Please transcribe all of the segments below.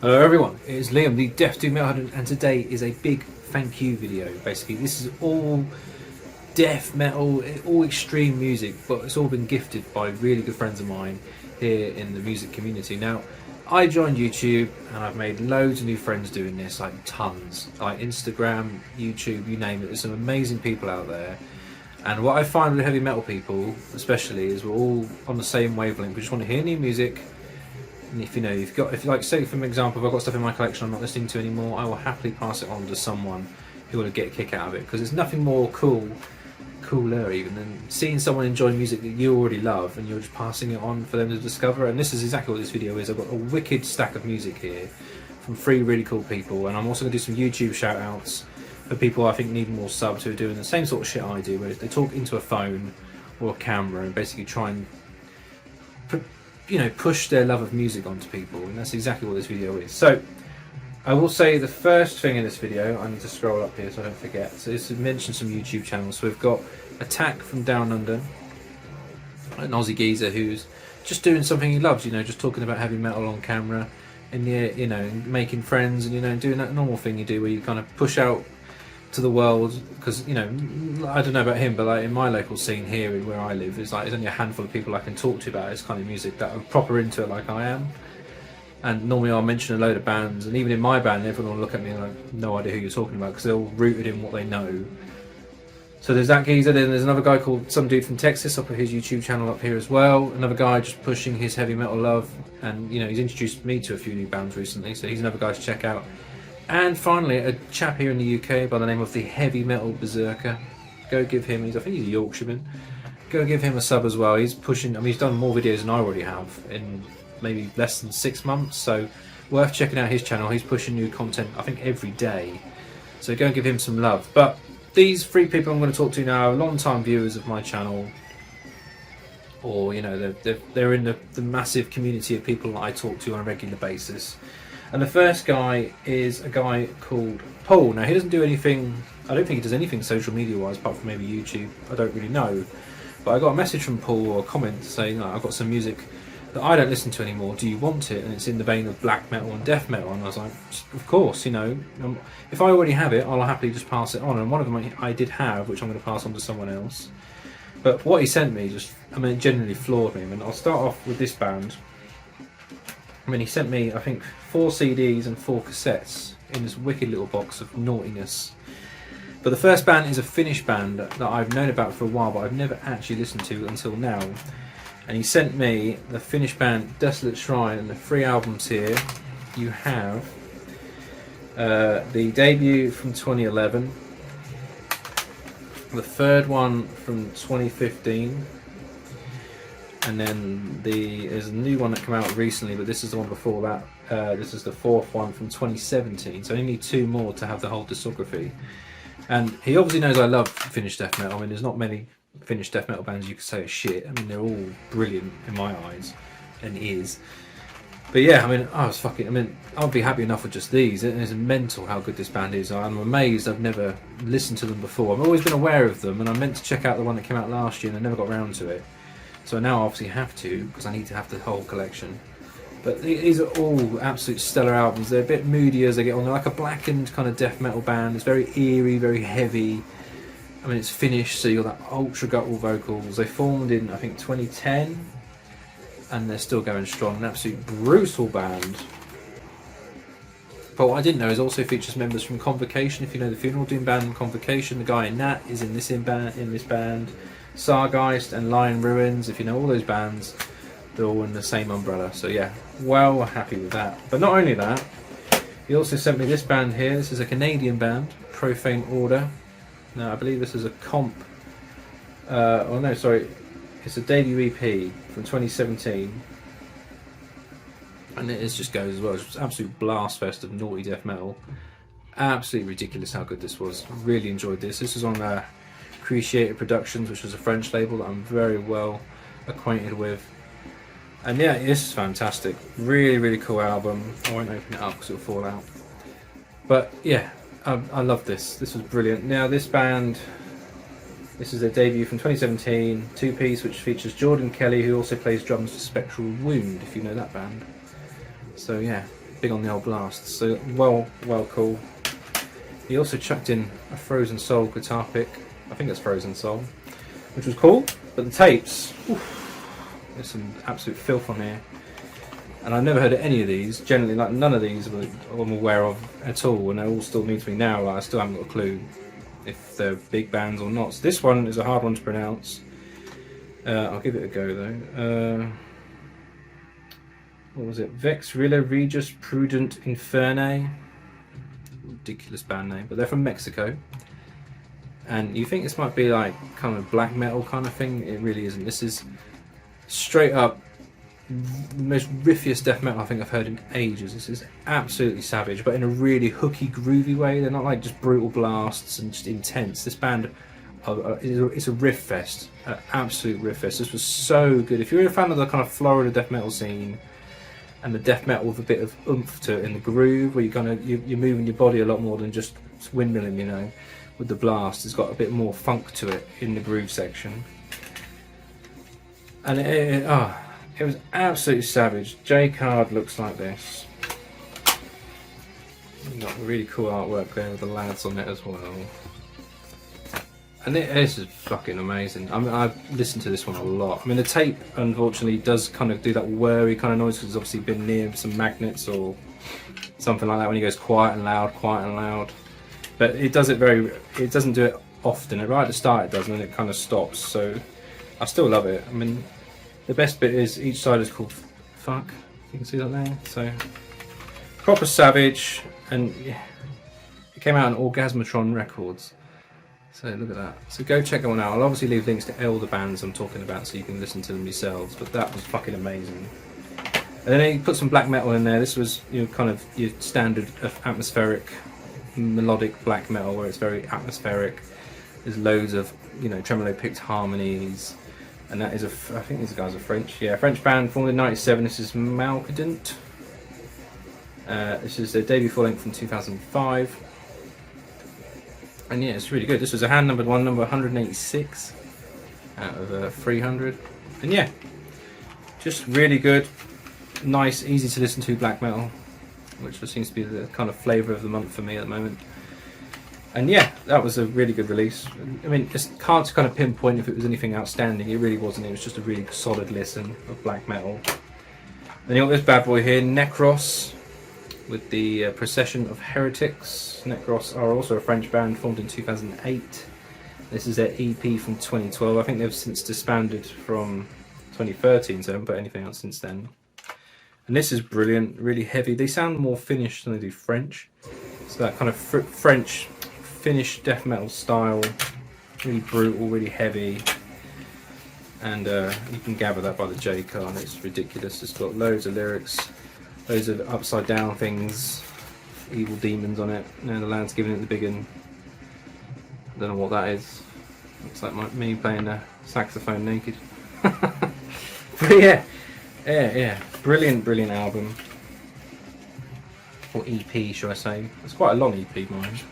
Hello everyone, it is Liam, the Deaf Doom Metalhead, and today is a big thank you video. Basically, this is all death metal, all extreme music, but it's all been gifted by really good friends of mine here in the music community. Now, I joined YouTube and I've made loads of new friends doing this, like tons, like Instagram, YouTube, you name it. There's some amazing people out there. And what I find with heavy metal people, especially, is we're all on the same wavelength. We just want to hear new music. And if like, say for example, if I've got stuff in my collection I'm not listening to anymore, I will happily pass it on to someone who will get a kick out of it, because there's nothing more cooler even than seeing someone enjoy music that you already love and you're just passing it on for them to discover. And this is exactly what this video is. I've got a wicked stack of music here from 3 really cool people, and I'm also going to do some YouTube shout outs for people I think need more subs who are doing the same sort of shit I do, where they talk into a phone or a camera and basically try and push their love of music onto people, and that's exactly what this video is. So I will say the first thing in this video, I need to scroll up here so I don't forget, so is to mention some YouTube channels. So we've got Attack from Down Under, an Aussie geezer who's just doing something he loves, just talking about heavy metal on camera, and making friends, and doing that normal thing you do where you kind of push out to the world, because I don't know about him, but like in my local scene here where I live, there's only a handful of people I can talk to about this kind of music that are proper into it like I am. And normally I'll mention a load of bands, and even in my band everyone will look at me and like, no idea who you're talking about, because they're all rooted in what they know. So there's that geezer. Then there's another guy called some dude from Texas. I'll put his YouTube channel up here as well. Another guy just pushing his heavy metal love, and he's introduced me to a few new bands recently, so he's another guy to check out. And finally, a chap here in the UK by the name of the Heavy Metal Berserker. Go give him, I think he's a Yorkshireman. Go give him a sub as well. He's pushing, he's done more videos than I already have in maybe less than 6 months, so worth checking out his channel. He's pushing new content, I think, every day. So go and give him some love. But these 3 people I'm going to talk to now are long-time viewers of my channel, or they're in the massive community of people that I talk to on a regular basis. And the first guy is a guy called Paul. Now, he doesn't do anything, I don't think he does anything social media wise apart from maybe YouTube, I don't really know. But I got a message from Paul, or a comment saying, I've got some music that I don't listen to anymore, do you want it? And it's in the vein of black metal and death metal. And I was like, of course, if I already have it, I'll happily just pass it on. And one of them I did have, which I'm going to pass on to someone else. But what he sent me genuinely floored me. And I'll start off with this band. He sent me, I think, 4 CDs and 4 cassettes in this wicked little box of naughtiness. But the first band is a Finnish band that I've known about for a while, but I've never actually listened to until now. And he sent me the Finnish band Desolate Shrine, and the 3 albums here. You have the debut from 2011, the 3rd one from 2015, and then there's a new one that came out recently, but this is the one before that. This is the 4th one from 2017, so I only need 2 more to have the whole discography. And he obviously knows I love Finnish death metal. There's not many Finnish death metal bands you could say are shit. They're all brilliant in my eyes and ears. But yeah, I'll be happy enough with just these. It is mental how good this band is. I'm amazed I've never listened to them before. I've always been aware of them, and I meant to check out the one that came out last year and I never got around to it. So now I obviously have to, because I need to have the whole collection. But these are all absolute stellar albums. They're a bit moody as they get on. They're like a blackened kind of death metal band. It's very eerie, very heavy. It's Finnish, so you've got that ultra guttural vocals. They formed in, I think, 2010, and they're still going strong. An absolute brutal band. But what I didn't know is also features members from Convocation. If you know the Funeral Doom band Convocation, the guy in that is in this band. Sargeist and Lion Ruins, if you know all those bands, they're all in the same umbrella. So yeah, well happy with that. But not only that, he also sent me this band here. This is a Canadian band, Profane Order. Now I believe this is a comp, it's a debut EP from 2017. And it just goes as well. It's an absolute blast fest of naughty death metal. Absolutely ridiculous how good this was. Really enjoyed this. This was on Appreciated Productions, which was a French label that I'm very well acquainted with. And yeah, this is fantastic. Really, really cool album. I won't open it up because it'll fall out. But yeah, I love this. This was brilliant. Now this band, this is their debut from 2017, 2-piece, which features Jordan Kelly, who also plays drums for Spectral Wound, if you know that band. So yeah, big on the old blasts. So well cool. He also chucked in a Frozen Soul guitar pick. I think it's Frozen Soul, which was cool. But the tapes, there's some absolute filth on here. And I've never heard of any of these. Generally, like none of these I'm aware of at all, and they're all still new to me now. Like I still haven't got a clue if they're big bands or not. So this one is a hard one to pronounce. I'll give it a go though. What was it? Vexilla, Regis, Prodeunt, Inferni. Ridiculous band name, but they're from Mexico. And you think this might be like kind of black metal kind of thing? It really isn't. This is straight up the most riffiest death metal I think I've heard in ages. This is absolutely savage, but in a really hooky, groovy way. They're not like just brutal blasts and just intense. This band, it's a riff fest, an absolute riff fest. This was so good. If you're a fan of the kind of Florida death metal scene and the death metal with a bit of oomph to it in the groove, where you're moving your body a lot more than just windmilling, you know, with the blast, it's got a bit more funk to it in the groove section. And it was absolutely savage. J-card looks like this. Got really cool artwork there with the lads on it as well. And this is fucking amazing. I mean, I've listened to this one a lot. I mean, the tape, unfortunately, does kind of do that whirry kind of noise because it's obviously been near some magnets or something like that when he goes quiet and loud, quiet and loud. But it does it it doesn't do it often. Right at the start it does, and then it kind of stops. So I still love it. I mean, the best bit is each side is called Fuck. You can see that there. So proper savage, and yeah, it came out on Orgasmatron Records. So look at that. So go check that one out. I'll obviously leave links to all the bands I'm talking about so you can listen to them yourselves. But that was fucking amazing. And then he put some black metal in there. This was kind of your standard atmospheric, melodic black metal where it's very atmospheric. There's loads of tremolo picked harmonies. And that is I think these guys are French. Yeah, French band formed in '97. This is Malcuidant. This is their debut full length from 2005. And yeah, it's really good. This was a hand numbered one, number 186 out of 300. And yeah, just really good, nice, easy to listen to black metal, which seems to be the kind of flavour of the month for me at the moment. And yeah, that was a really good release. I mean, it's hard to kind of pinpoint if it was anything outstanding. It really wasn't. It was just a really solid listen of black metal. Then you got this bad boy here, Necros, with the Procession of Heretics. Necros are also a French band formed in 2008. This is their EP from 2012. I think they've since disbanded from 2013, so I haven't put anything out since then. And this is brilliant, really heavy. They sound more Finnish than they do French. So that kind of French Finnish death metal style, really brutal, really heavy, and you can gather that by the J card. It's ridiculous. It's got loads of lyrics, loads of upside down things, evil demons on it. Now the lad's giving it the big one. I don't know what that is. Looks like me playing the saxophone naked. But yeah, brilliant album, or EP, should I say? It's quite a long EP, mind.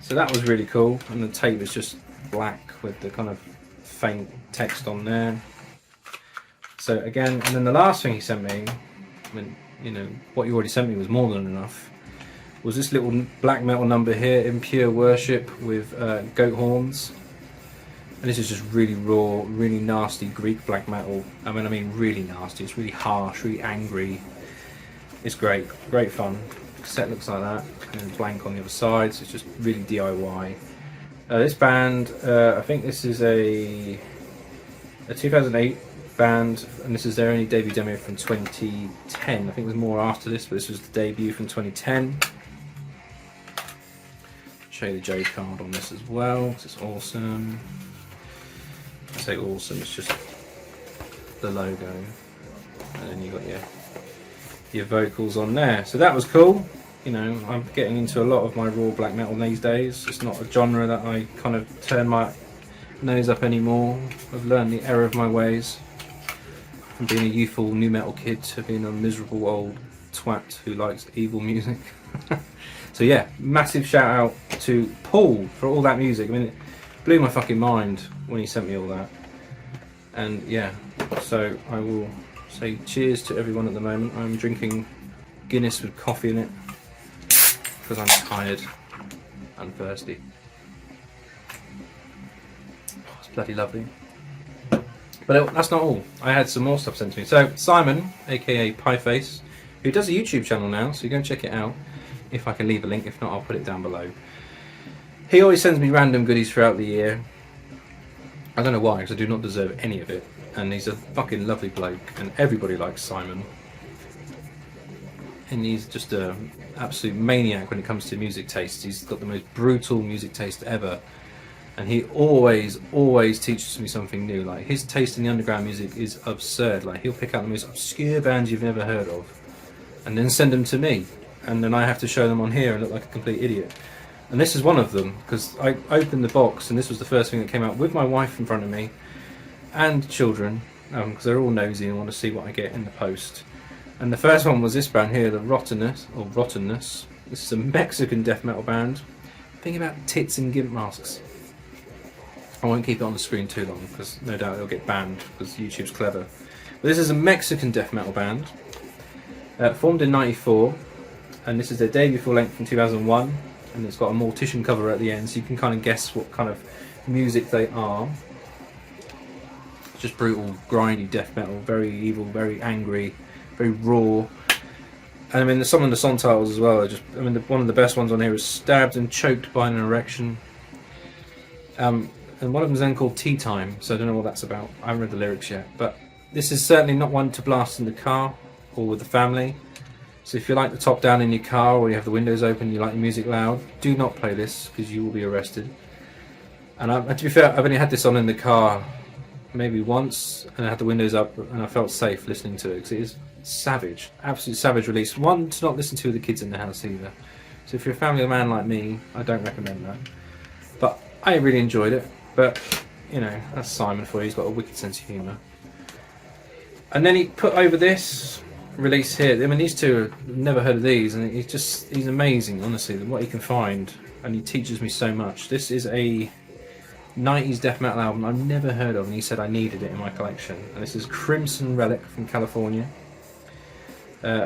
So that was really cool, and the tape is just black with the kind of faint text on there. So again, and then the last thing he sent me, I mean, what you already sent me was more than enough, was this little black metal number here, Impure Worship, with goat horns. And this is just really raw, really nasty Greek black metal. I mean really nasty. It's really harsh, really angry. It's great fun. The cassette looks like that, and then blank on the other side, so it's just really DIY. This band, I think this is a 2008 band, and this is their only debut demo from 2010. I think there's more after this, but this was the debut from 2010. Show you the J card on this as well, because it's awesome. I say awesome, it's just the logo, and then you got your vocals on there. So that was cool. I'm getting into a lot of my raw black metal these days. It's not a genre that I kind of turn my nose up anymore. I've learned the error of my ways from being a youthful new metal kid to being a miserable old twat who likes evil music. So yeah, massive shout out to Paul for all that music. I mean, it blew my fucking mind when he sent me all that. And yeah, so I will say cheers to everyone at the moment. I'm drinking Guinness with coffee in it because I'm tired and thirsty. Oh, it's bloody lovely. But that's not all. I had some more stuff sent to me. So Simon, aka Pieface, who does a YouTube channel now, so you go and check it out. If I can leave a link, if not, I'll put it down below. He always sends me random goodies throughout the year. I don't know why, because I do not deserve any of it. And he's a fucking lovely bloke, and everybody likes Simon. And he's just an absolute maniac when it comes to music taste. He's got the most brutal music taste ever. And he always teaches me something new. Like, his taste in the underground music is absurd. Like, he'll pick out the most obscure bands you've never heard of, and then send them to me. And then I have to show them on here and look like a complete idiot. And this is one of them, because I opened the box and this was the first thing that came out with my wife in front of me and children, because they're all nosy and want to see what I get in the post. And the first one was this band here, the Rottenness, or Rottenness. This is a Mexican death metal band. Think about tits and gimp masks. I won't keep it on the screen too long, because no doubt it'll get banned, because YouTube's clever. But this is a Mexican death metal band, formed in '94. And this is their debut full length from 2001, and it's got a Mortician cover at the end, so you can kind of guess what kind of music they are. It's just brutal, grindy death metal, very evil, very angry, very raw. And I mean, some of the song titles as well are just, I mean, one of the best ones on here is Stabbed and Choked by an Erection. And one of them is then called Tea Time, so I don't know what that's about. I haven't read the lyrics yet, but this is certainly not one to blast in the car or with the family. So if you like the top down in your car, or you have the windows open, you like your music loud, do not play this, because you will be arrested. And to be fair, I've only had this on in the car maybe once, and I had the windows up, and I felt safe listening to it, because it is savage, absolute savage release. One to not listen to with the kids in the house either. So if you're a family man like me, I don't recommend that. But I really enjoyed it. But, you know, that's Simon for you. He's got a wicked sense of humour. And then he put over this release here. I mean, these two, I've never heard of these, and he's amazing, honestly, what he can find, and he teaches me so much. This is a 90s death metal album I've never heard of, and he said I needed it in my collection. And this is Crimson Relic from California,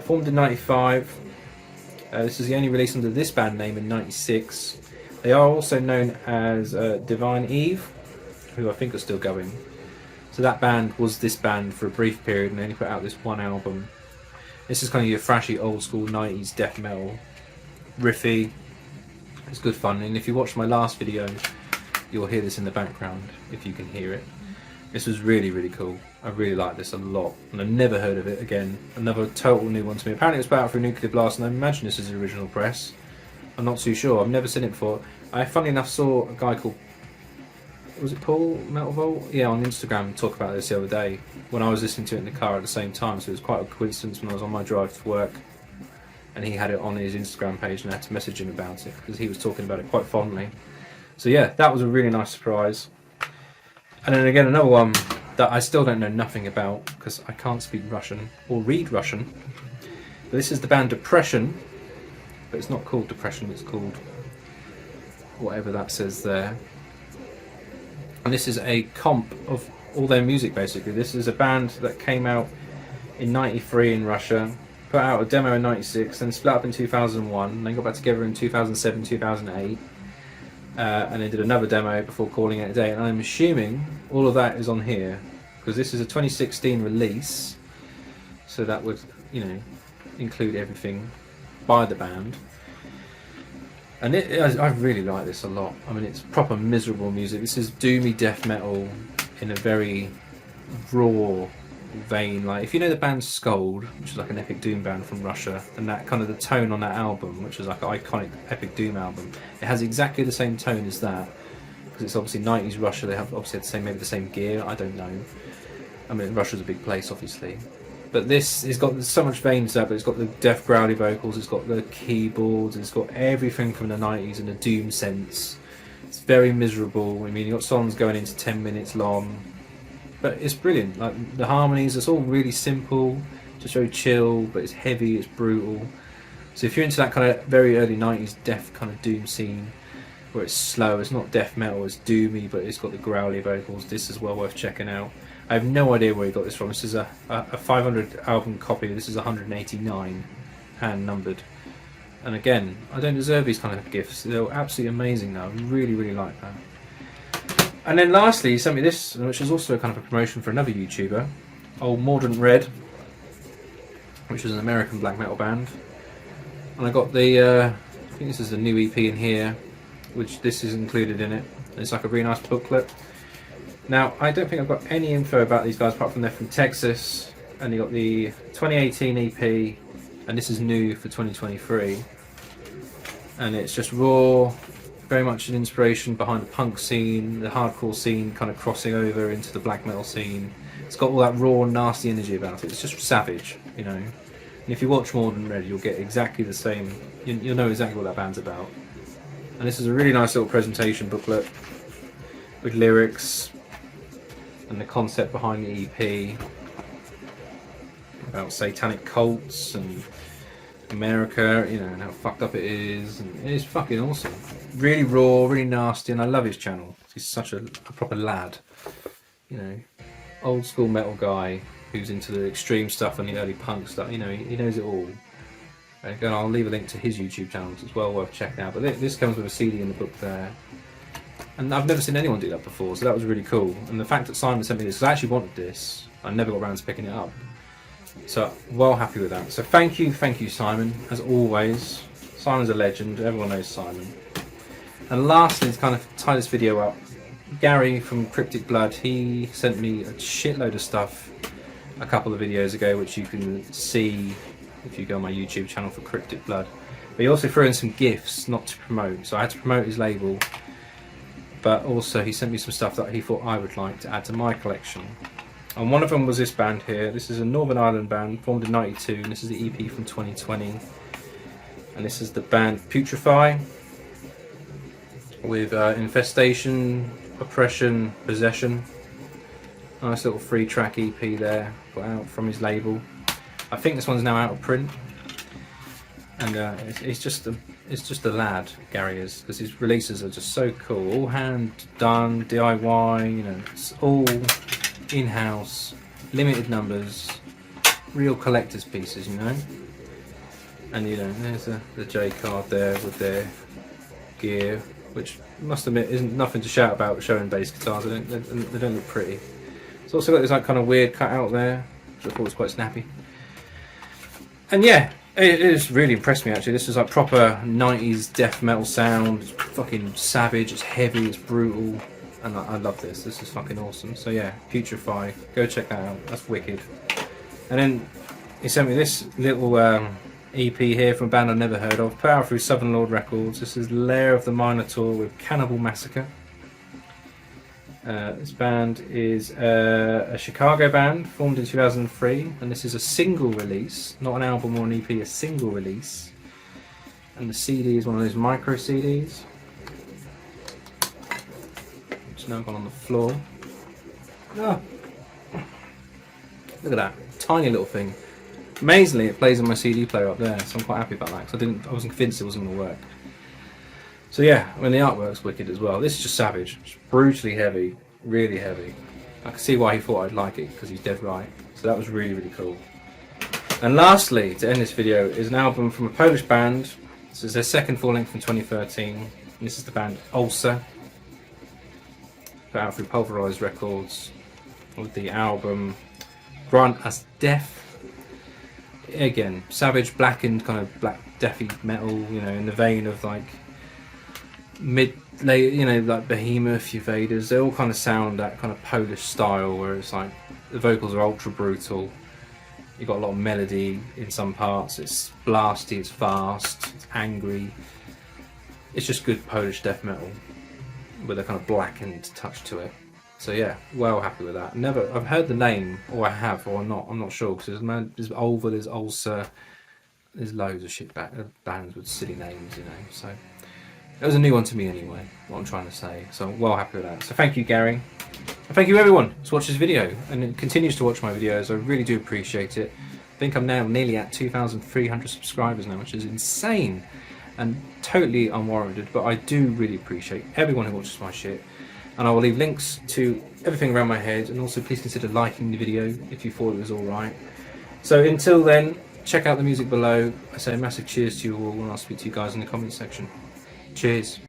formed in '95. This is the only release under this band name in '96. They are also known as Divine Eve, who I think are still going. So that band was this band for a brief period, and they only put out this one album. This is kind of your thrashy old school 90s death metal, riffy. It's good fun, and if you watch my last video, you'll hear this in the background if you can hear it. This was really cool. I really like this a lot, and I've never heard of it again. Another total new one to me. Apparently it was put out for Nuclear Blast, and I imagine this is the original press. I'm not too sure. I've never seen it before. I funnily enough saw a guy called, was it Paul Metal Vault? Yeah, on Instagram, talk about this the other day when I was listening to it in the car at the same time. So it was quite a coincidence when I was on my drive to work, and he had it on his Instagram page, and I had to message him about it because he was talking about it quite fondly. So yeah, that was a really nice surprise. And then again, another one that I still don't know nothing about because I can't speak Russian or read Russian. But this is the band Depression, but it's not called Depression, it's called whatever that says there. And this is a comp of all their music, basically. This is a band that came out in '93 in Russia, put out a demo in '96, then split up in 2001, then got back together in 2007, 2008, and then did another demo before calling it a day. And I'm assuming all of that is on here, because this is a 2016 release, so that would, you know, include everything by the band. And I really like this a lot. I mean, it's proper miserable music. This is doomy death metal in a very raw vein. Like, if you know the band Scold, which is like an epic doom band from Russia, and that kind of the tone on that album, which is like an iconic epic doom album, it has exactly the same tone as that, because it's obviously 90s Russia. They have obviously had the same, maybe the same gear. I don't know. I mean, Russia's a big place, obviously. But this has got so much vein to that, but it's got the death growly vocals, it's got the keyboards, it's got everything from the 90s in a doom sense. It's very miserable. I mean, you've got songs going into 10 minutes long, but it's brilliant. Like, the harmonies, it's all really simple, just very chill, but it's heavy, it's brutal. So if you're into that kind of very early 90s death kind of doom scene, where it's slow, it's not death metal, it's doomy, but it's got the growly vocals, this is well worth checking out. I have no idea where he got this from. This is a 500 album copy. This is 189. hand numbered. And again, I don't deserve these kind of gifts. They're absolutely amazing now. I really, really like that. And then lastly, he sent me this, which is also kind of a promotion for another YouTuber, Old Mordant Red, which is an American black metal band. And I got the, I think this is the new EP in here, which this is included in it. It's like a really nice booklet. Now, I don't think I've got any info about these guys apart from they're from Texas, and you got the 2018 EP, and this is new for 2023. And it's just raw, very much an inspiration behind the punk scene, the hardcore scene, kind of crossing over into the black metal scene. It's got all that raw, nasty energy about it. It's just savage, you know. And if you watch Mordant Red, you'll get exactly the same. You'll know exactly what that band's about. And this is a really nice little presentation booklet with lyrics and the concept behind the EP about satanic cults and America, you know, and how fucked up it is. And it's fucking awesome. Really raw, really nasty, and I love his channel. He's such a proper lad, you know, old school metal guy who's into the extreme stuff and the early punk stuff. You know, he knows it all. Again, I'll leave a link to his YouTube channel. It's well worth checking out. But this comes with a CD in the book there. And I've never seen anyone do that before, so that was really cool. And the fact that Simon sent me this, because I actually wanted this, I never got around to picking it up. So, well happy with that. So thank you, Simon, as always. Simon's a legend, everyone knows Simon. And lastly, to kind of tie this video up, Gary from Cryptic Blood, he sent me a shitload of stuff a couple of videos ago, which you can see if you go on my YouTube channel for Cryptic Blood. But he also threw in some gifts, not to promote, so I had to promote his label. But also he sent me some stuff that he thought I would like to add to my collection. And one of them was this band here. This is a Northern Ireland band formed in '92, and this is the EP from 2020. And this is the band Putrefy with Infestation, Oppression, Possession. Nice little 3-track EP there, put out from his label. I think this one's now out of print. And it's just a lad, Gary is, because his releases are just so cool. All hand done, DIY, you know, it's all in-house, limited numbers, real collector's pieces, you know. And you know, there's the J card there with their gear, which I must admit isn't nothing to shout about showing bass guitars. They don't look pretty. It's also got this like kind of weird cut out there, which I thought was quite snappy. And yeah, it has really impressed me actually. This is like proper 90s death metal sound. It's fucking savage, it's heavy, it's brutal. And I love this. This is fucking awesome. So yeah, Putrefy, go check that out. That's wicked. And then he sent me this little EP here from a band I've never heard of. Put out through Southern Lord Records. This is Lair of the Minotaur with Cannibal Massacre. This band is a Chicago band formed in 2003, and this is a single release, not an album or an EP, a single release. And the CD is one of those micro CDs. It's now gone on the floor. Oh. Look at that, tiny little thing. Amazingly, it plays on my CD player up there, so I'm quite happy about that because I wasn't convinced it wasn't going to work. So yeah, I mean the artwork's wicked as well. This is just savage, it's brutally heavy, really heavy. I can see why he thought I'd like it because he's dead right. So that was really, really cool. And lastly, to end this video, is an album from a Polish band. This is their second full length from 2013. And this is the band Ulcer. Put out through Pulverized Records with the album Grant Us Death. Again, savage, blackened, kind of black deathy metal, you know, in the vein of like late, you know, like Behemoth, Invaders. They all kind of sound that kind of Polish style where it's like the vocals are ultra brutal. You've got a lot of melody in some parts. It's blasty, it's fast, it's angry. It's just good Polish death metal with a kind of blackened touch to it. So yeah, well happy with that. I've heard the name, or I have, or not. I'm not sure because there's Ulver, there's Ulcer, there's loads of shit bands with silly names, you know. So it was a new one to me anyway. What I'm trying to say. So I'm well happy with that. So thank you, Gary. And thank you everyone who's watched this video and it continues to watch my videos. I really do appreciate it. I think I'm now nearly at 2,300 subscribers now, which is insane and totally unwarranted. But I do really appreciate everyone who watches my shit. And I will leave links to everything around my head, and also please consider liking the video if you thought it was alright. So until then, check out the music below. I say a massive cheers to you all, and I'll speak to you guys in the comments section. Cheers.